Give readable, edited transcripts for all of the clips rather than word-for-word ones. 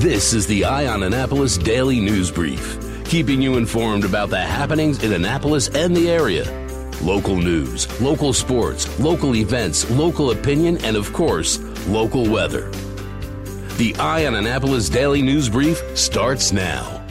This is the Eye on Annapolis Daily News Brief, keeping you informed about the happenings in Annapolis and the area. Local news, local sports, local events, local opinion, and of course, local weather. The Eye on Annapolis Daily News Brief starts now.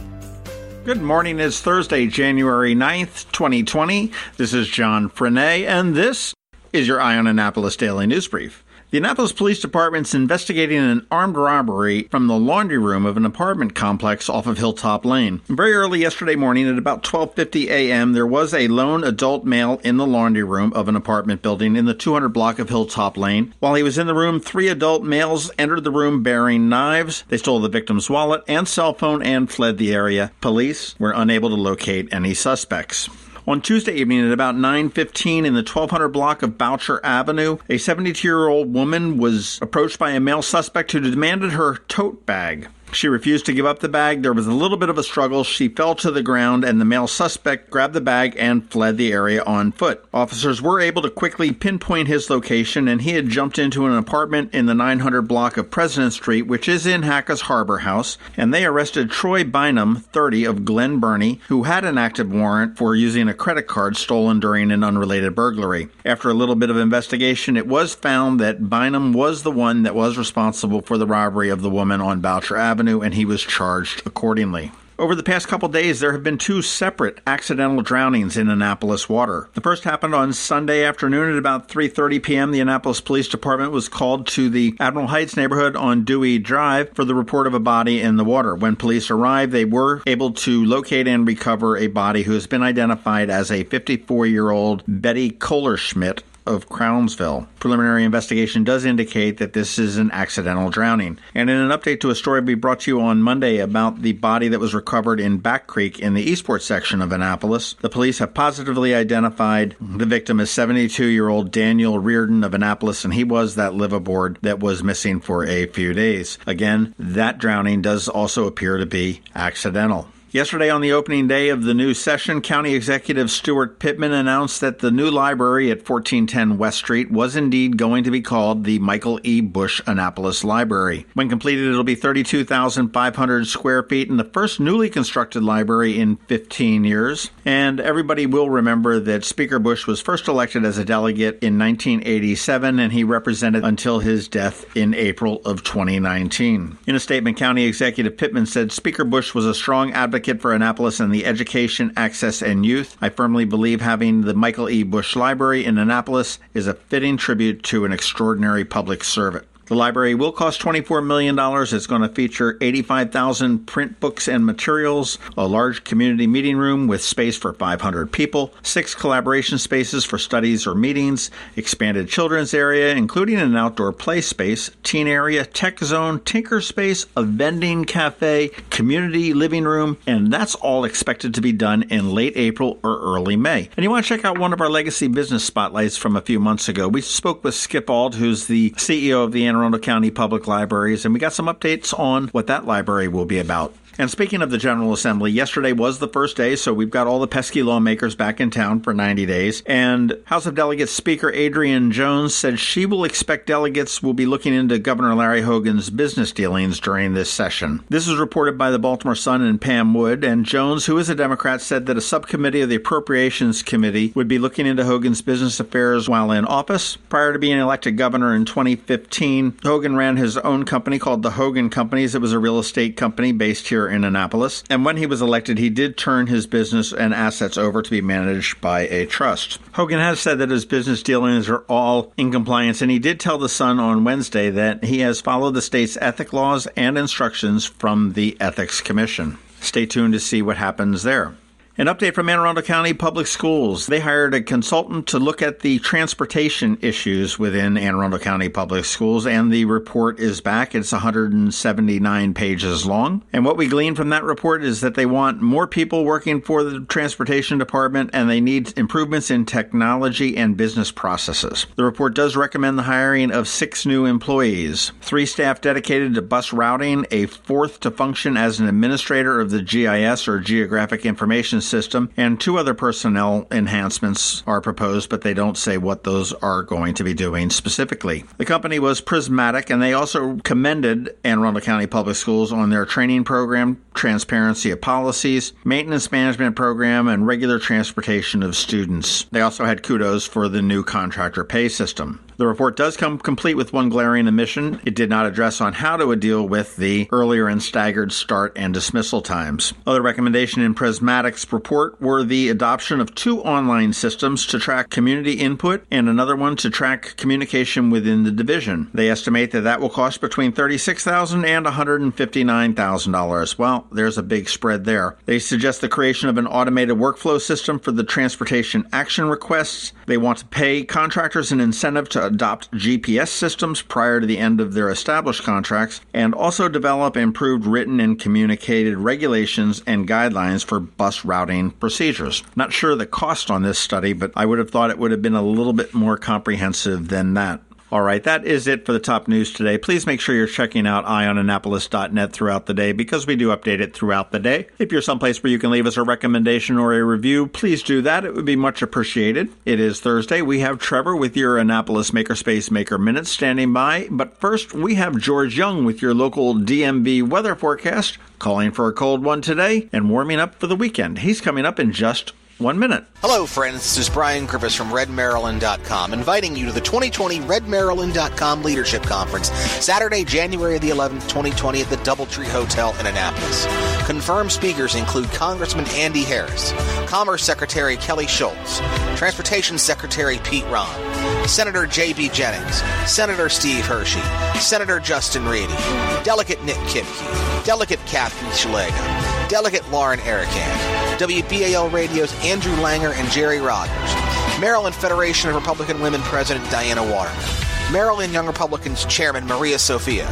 Good morning. It's Thursday, January 9th, 2020. This is John Frenaye, and this is your Eye on Annapolis Daily News Brief. The Annapolis Police Department's investigating an armed robbery from the laundry room of an apartment complex off of Hilltop Lane. Very early yesterday morning at about 12:50 a.m., there was a lone adult male in the laundry room of an apartment building in the 200 block of Hilltop Lane. While he was in the room, 3 adult males entered the room bearing knives. They stole the victim's wallet and cell phone and fled the area. Police were unable to locate any suspects. On Tuesday evening at about 9:15 in the 1200 block of Boucher Avenue, a 72-year-old woman was approached by a male suspect who demanded her tote bag. She refused to give up the bag. There was a little bit of a struggle. She fell to the ground, and the male suspect grabbed the bag and fled the area on foot. Officers were able to quickly pinpoint his location, and he had jumped into an apartment in the 900 block of President Street, which is in HACA's Harbour house, and they arrested Troy Bynum, 30, of Glen Burnie, who had an active warrant for using a credit card stolen during an unrelated burglary. After a little bit of investigation, it was found that Bynum was the one that was responsible for the robbery of the woman on Boucher Avenue, and he was charged accordingly. Over the past couple days, there have been 2 separate accidental drownings in Annapolis water. The first happened on Sunday afternoon at about 3:30 p.m. The Annapolis Police Department was called to the Admiral Heights neighborhood on Dewey Drive for the report of a body in the water. When police arrived, they were able to locate and recover a body who has been identified as a 54-year-old Betty Kohlerschmidt of Crownsville. Preliminary investigation does indicate that this is an accidental drowning. And in an update to a story we brought to you on Monday about the body that was recovered in Back Creek in the Eastport section of Annapolis, the police have positively identified the victim as 72-year-old Daniel Reardon of Annapolis, and he was that liveaboard that was missing for a few days. Again, that drowning does also appear to be accidental. Yesterday, on the opening day of the new session, County Executive Pittman announced that the new library at 1410 West Street was indeed going to be called the Michael E. Busch Annapolis Library. When completed, it'll be 32,500 square feet and the first newly constructed library in 15 years. And everybody will remember that Speaker Busch was first elected as a delegate in 1987, and he represented until his death in April of 2019. In a statement, County Executive Pittman said, "Speaker Busch was a strong advocate for Annapolis and the education, access, and youth. I firmly believe having the Michael E. Busch Library in Annapolis is a fitting tribute to an extraordinary public servant." The library will cost $24 million. It's going to feature 85,000 print books and materials, a large community meeting room with space for 500 people, 6 collaboration spaces for studies or meetings, expanded children's area, including an outdoor play space, teen area, tech zone, tinker space, a vending cafe, community living room, and that's all expected to be done in late April or early May. And you want to check out one of our legacy business spotlights from a few months ago. We spoke with Skip Auld, who's the CEO of the Arundel County Public Libraries, and we got some updates on what that library will be about. And speaking of the General Assembly, yesterday was the first day, so we've got all the pesky lawmakers back in town for 90 days. And House of Delegates Speaker Adrienne Jones said she will expect delegates will be looking into Governor Larry Hogan's business dealings during this session. This was reported by the Baltimore Sun and Pam Wood, and Jones, who is a Democrat, said that a subcommittee of the Appropriations Committee would be looking into Hogan's business affairs while in office. Prior to being elected governor in 2015, Hogan ran his own company called the Hogan Companies. It was a real estate company based here in Annapolis. And when he was elected, he did turn his business and assets over to be managed by a trust. Hogan has said that his business dealings are all in compliance, and he did tell the Sun on Wednesday that he has followed the state's ethics laws and instructions from the Ethics Commission. Stay tuned to see what happens there. An update from Anne Arundel County Public Schools. They hired a consultant to look at the transportation issues within Anne Arundel County Public Schools, and the report is back. It's 179 pages long. And what we glean from that report is that they want more people working for the transportation department, and they need improvements in technology and business processes. The report does recommend the hiring of 6 new employees, 3 staff dedicated to bus routing, a 4th to function as an administrator of the GIS or Geographic Information system, and 2 other personnel enhancements are proposed, but they don't say what those are going to be doing specifically. The company was Prismatic, and they also commended Anne Arundel County Public Schools on their training program, transparency of policies, maintenance management program, and regular transportation of students. They also had kudos for the new contractor pay system. The report does come complete with one glaring omission. It did not address on how to deal with the earlier and staggered start and dismissal times. Other recommendation in Prismatic's report were the adoption of 2 online systems to track community input and another one to track communication within the division. They estimate that will cost between $36,000 and $159,000. Well, there's a big spread there. They suggest the creation of an automated workflow system for the transportation action requests. They want to pay contractors an incentive to adopt GPS systems prior to the end of their established contracts, and also develop improved written and communicated regulations and guidelines for bus routing procedures. Not sure the cost on this study, but I would have thought it would have been a little bit more comprehensive than that. All right, that is it for the top news today. Please make sure you're checking out eyeonannapolis.net throughout the day because we do update it throughout the day. If you're someplace where you can leave us a recommendation or a review, please do that. It would be much appreciated. It is Thursday. We have Trevor with your Annapolis Makerspace Minutes standing by. But first, we have George Young with your local DMV weather forecast, calling for a cold one today and warming up for the weekend. He's coming up in just 1 minute. Hello, friends. This is Brian Griffiths from redmaryland.com, inviting you to the 2020 redmaryland.com Leadership Conference, Saturday, January the 11th, 2020 at the Doubletree Hotel in Annapolis. Confirmed speakers include Congressman Andy Harris, Commerce Secretary Kelly Schultz, Transportation Secretary Pete Ron, Senator J.B. Jennings, Senator Steve Hershey, Senator Justin Reedy, Delegate Nick Kipke, Delegate Kathy Shalega, Delegate Lauren Erican, WBAL Radio's Andrew Langer and Jerry Rogers, Maryland Federation of Republican Women President Diana Waterman, Maryland Young Republicans Chairman Maria Sophia,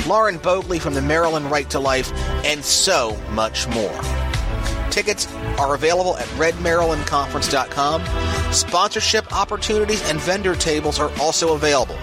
Lauren Bogley from the Maryland Right to Life, and so much more. Tickets are available at redmarylandconference.com. Sponsorship opportunities and vendor tables are also available.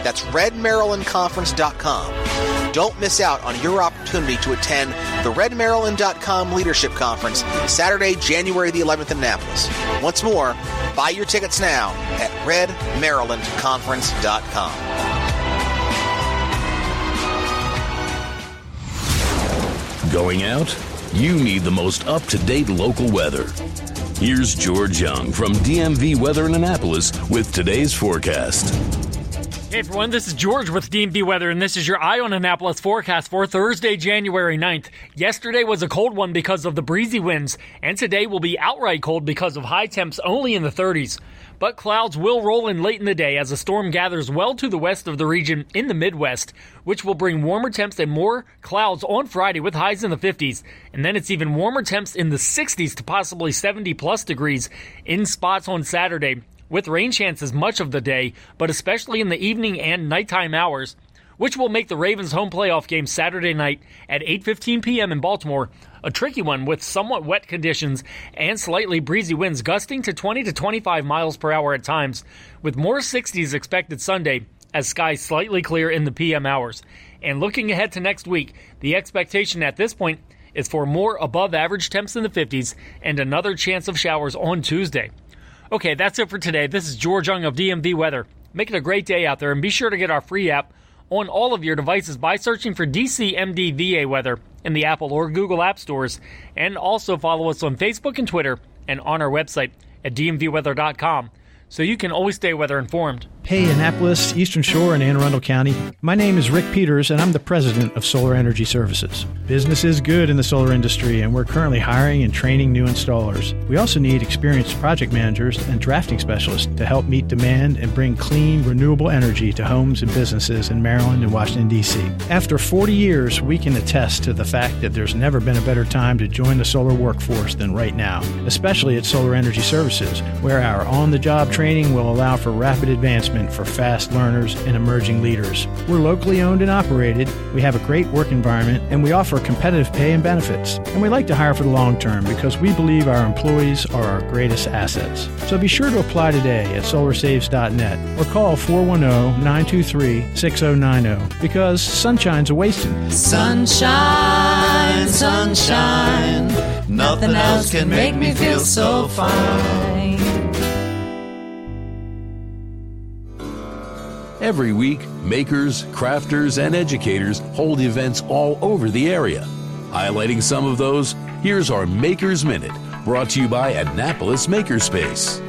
That's redmarylandconference.com. Don't miss out on your opportunity to attend the redmaryland.com Leadership Conference, Saturday, January the 11th in Annapolis. Once more, buy your tickets now at redmarylandconference.com. Going out? You need the most up-to-date local weather. Here's George Young from DMV Weather in Annapolis with today's forecast. Hey everyone, this is George with DMV Weather, and this is your Eye on Annapolis forecast for Thursday, January 9th. Yesterday was a cold one because of the breezy winds, and today will be outright cold because of high temps only in the 30s. But clouds will roll in late in the day as a storm gathers well to the west of the region in the Midwest, which will bring warmer temps and more clouds on Friday with highs in the 50s. And then it's even warmer temps in the 60s to possibly 70-plus degrees in spots on Saturday, with rain chances much of the day, but especially in the evening and nighttime hours, which will make the Ravens' home playoff game Saturday night at 8:15 p.m. in Baltimore a tricky one with somewhat wet conditions and slightly breezy winds gusting to 20 to 25 miles per hour at times, with more 60s expected Sunday as skies slightly clear in the p.m. hours. And looking ahead to next week, the expectation at this point is for more above-average temps in the 50s and another chance of showers on Tuesday. Okay, that's it for today. This is George Young of DMV Weather. Make it a great day out there, and be sure to get our free app on all of your devices by searching for DCMDVA Weather in the Apple or Google App Stores. And also follow us on Facebook and Twitter and on our website at dmvweather.com so you can always stay weather informed. Hey, Annapolis, Eastern Shore, and Anne Arundel County. My name is Rick Peters, and I'm the president of Solar Energy Services. Business is good in the solar industry, and we're currently hiring and training new installers. We also need experienced project managers and drafting specialists to help meet demand and bring clean, renewable energy to homes and businesses in Maryland and Washington, D.C. After 40 years, we can attest to the fact that there's never been a better time to join the solar workforce than right now, especially at Solar Energy Services, where our on-the-job training will allow for rapid advancement for fast learners and emerging leaders. We're locally owned and operated, we have a great work environment, and we offer competitive pay and benefits. And we like to hire for the long term because we believe our employees are our greatest assets. So be sure to apply today at solarsaves.net or call 410-923-6090 because sunshine's a-wasting. Sunshine sunshine, sunshine. Nothing else can make me feel so fine. Every week, makers, crafters, and educators hold events all over the area. Highlighting some of those, here's our Maker's Minute, brought to you by Annapolis Makerspace.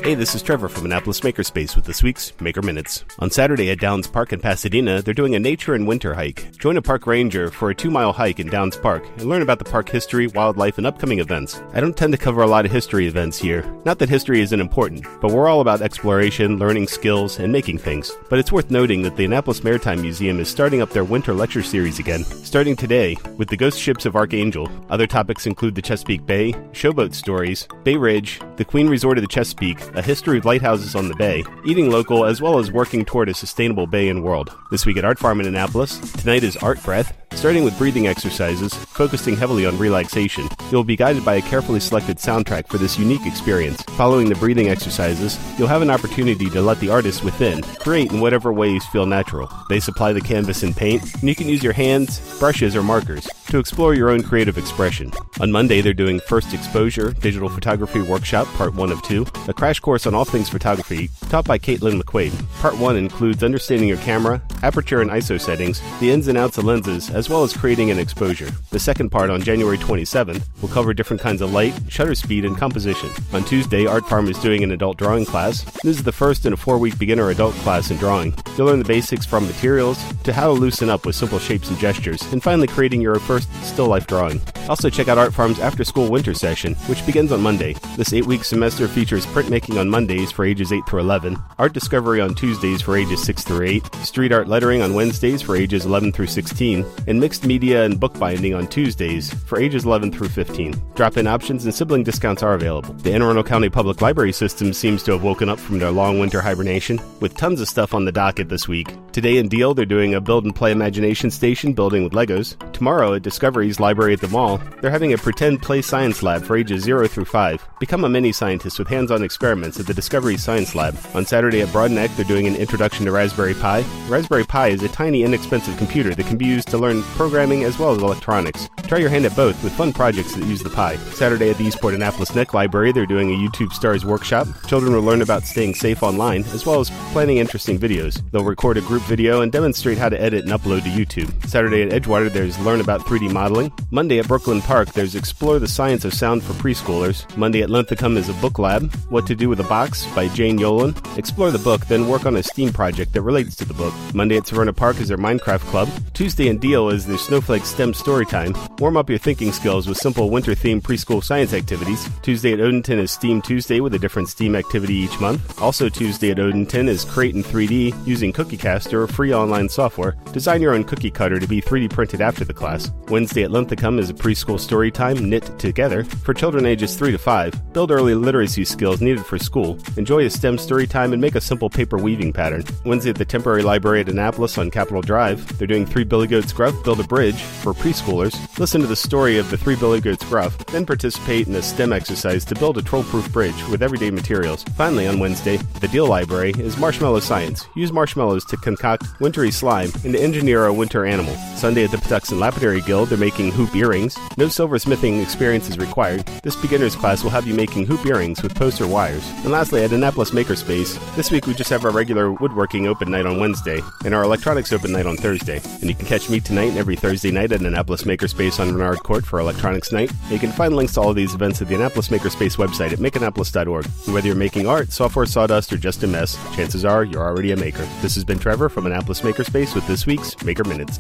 Hey, this is Trevor from Annapolis Makerspace with this week's Maker Minutes. On Saturday at Downs Park in Pasadena, they're doing a nature and winter hike. Join a park ranger for a 2-mile hike in Downs Park and learn about the park history, wildlife, and upcoming events. I don't tend to cover a lot of history events here. Not that history isn't important, but we're all about exploration, learning skills, and making things. But it's worth noting that the Annapolis Maritime Museum is starting up their winter lecture series again, starting today with the ghost ships of Archangel. Other topics include the Chesapeake Bay, showboat stories, Bay Ridge, the Queen Resort of the Chesapeake, a history of lighthouses on the bay, eating local, as well as working toward a sustainable bay and world. This week at Art Farm in Annapolis, tonight is Art Breath, starting with breathing exercises, focusing heavily on relaxation. You'll be guided by a carefully selected soundtrack for this unique experience. Following the breathing exercises, you'll have an opportunity to let the artist within create in whatever ways feel natural. They supply the canvas and paint, and you can use your hands, brushes, or markers to explore your own creative expression. On Monday, they're doing First Exposure, Digital Photography Workshop, Part 1 of 2, a crash course on all things photography, taught by Caitlin McQuaid. Part 1 includes understanding your camera, aperture and ISO settings, the ins and outs of lenses, as well as creating an exposure. The second part, on January 27th, will cover different kinds of light, shutter speed, and composition. On Tuesday, Art Farm is doing an adult drawing class. This is the first in a 4-week beginner adult class in drawing. You'll learn the basics from materials to how to loosen up with simple shapes and gestures, and finally creating your first still life drawing. Also check out Art Farm's after-school winter session, which begins on Monday. This 8-week semester features printmaking on Mondays for ages 8 through 11, art discovery on Tuesdays for ages 6 through 8, street art lettering on Wednesdays for ages 11 through 16, and mixed media and bookbinding on Tuesdays for ages 11 through 15. Drop-in options and sibling discounts are available. The Anne Arundel County Public Library System seems to have woken up from their long winter hibernation, with tons of stuff on the docket this week. Today in Deal, they're doing a Build and Play Imagination Station building with Legos. Tomorrow at Discovery's Library at the Mall, they're having a Pretend Play Science Lab for ages 0 through 5. Become a mini-scientist with hands-on experiments at the Discovery Science Lab. On Saturday at Broadneck, they're doing an Introduction to Raspberry Pi. Raspberry Pi is a tiny, inexpensive computer that can be used to learn programming as well as electronics. Try your hand at both with fun projects that use the Pi. Saturday at the Eastport Annapolis Neck Library, they're doing a YouTube Stars workshop. Children will learn about staying safe online, as well as planning interesting videos. They'll record a group video and demonstrate how to edit and upload to YouTube. Saturday at Edgewater, there's Learn About 3D Modeling. Monday at Brooklyn Park, there's Explore the Science of Sound for Preschoolers. Monday at Linthicum is a book lab, What to Do with a Box by Jane Yolen. Explore the book, then work on a STEAM project that relates to the book. Monday at Severna Park is their Minecraft Club. Tuesday in Deal is their Snowflake STEM Storytime. Warm up your thinking skills with simple winter-themed preschool science activities. Tuesday at Odenton is STEAM Tuesday with a different STEAM activity each month. Also Tuesday at Odenton is Create in 3D using CookieCaster, free online software. Design your own cookie cutter to be 3D printed after the class. Wednesday at Linthicum is a preschool storytime, Knit Together, for children ages 3 to 5. Build early literacy skills needed for school. Enjoy a STEM storytime and make a simple paper weaving pattern. Wednesday at the Temporary Library at Annapolis on Capitol Drive, they're doing 3 Billy Goats Gruff Build a Bridge for preschoolers. Listen to the story of the 3 Billy Goats Gruff, then participate in a STEM exercise to build a troll-proof bridge with everyday materials. Finally, on Wednesday, the Deal Library is Marshmallow Science. Use marshmallows to concoct wintry slime and to engineer a winter animal. Sunday at the Patuxent Lapidary Guild, they're making hoop earrings. No silversmithing experience is required. This beginner's class will have you making hoop earrings with poster wires. And lastly, at Annapolis Makerspace, this week we just have our regular woodworking open night on Wednesday and our electronics open night on Thursday. And you can catch me tonight and every Thursday night at Annapolis Makerspace on Renard Court for electronics night. And you can find links to all of these events at the Annapolis Makerspace website at makeannapolis.org. And whether you're making art, software, sawdust, or just a mess, chances are you're already a maker. This has been Trevor from Annapolis Makerspace with this week's Maker Minutes.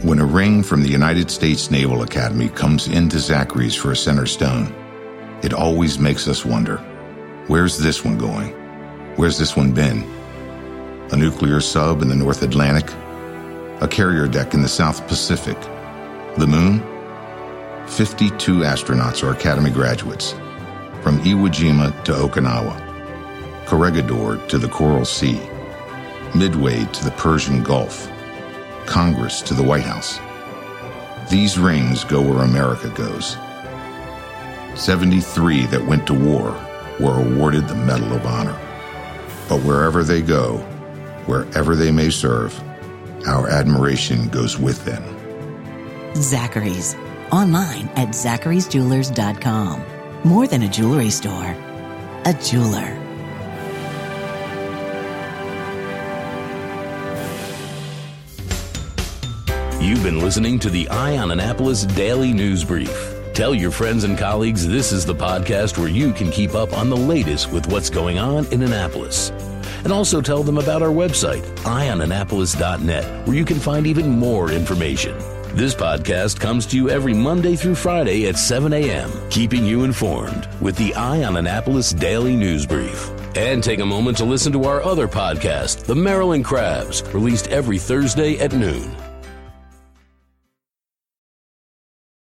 When a ring from the United States Naval Academy comes into Zachary's for a center stone, it always makes us wonder, where's this one going? Where's this one been? A nuclear sub in the North Atlantic? A carrier deck in the South Pacific? The moon? 52 astronauts are Academy graduates, from Iwo Jima to Okinawa, Corregidor to the Coral Sea, Midway to the Persian Gulf, Congress to the White House. These rings go where America goes. 73 that went to war were awarded the Medal of Honor. But wherever they go, wherever they may serve, our admiration goes with them. Zachary's. Online at zacharysjewelers.com. More than a jewelry store, a jeweler. You've been listening to the Eye on Annapolis Daily News Brief. Tell your friends and colleagues this is the podcast where you can keep up on the latest with what's going on in Annapolis. And also tell them about our website, eyeonannapolis.net, where you can find even more information. This podcast comes to you every Monday through Friday at 7 a.m., keeping you informed with the Eye on Annapolis Daily News Brief. And take a moment to listen to our other podcast, The Maryland Crabs, released every Thursday at noon.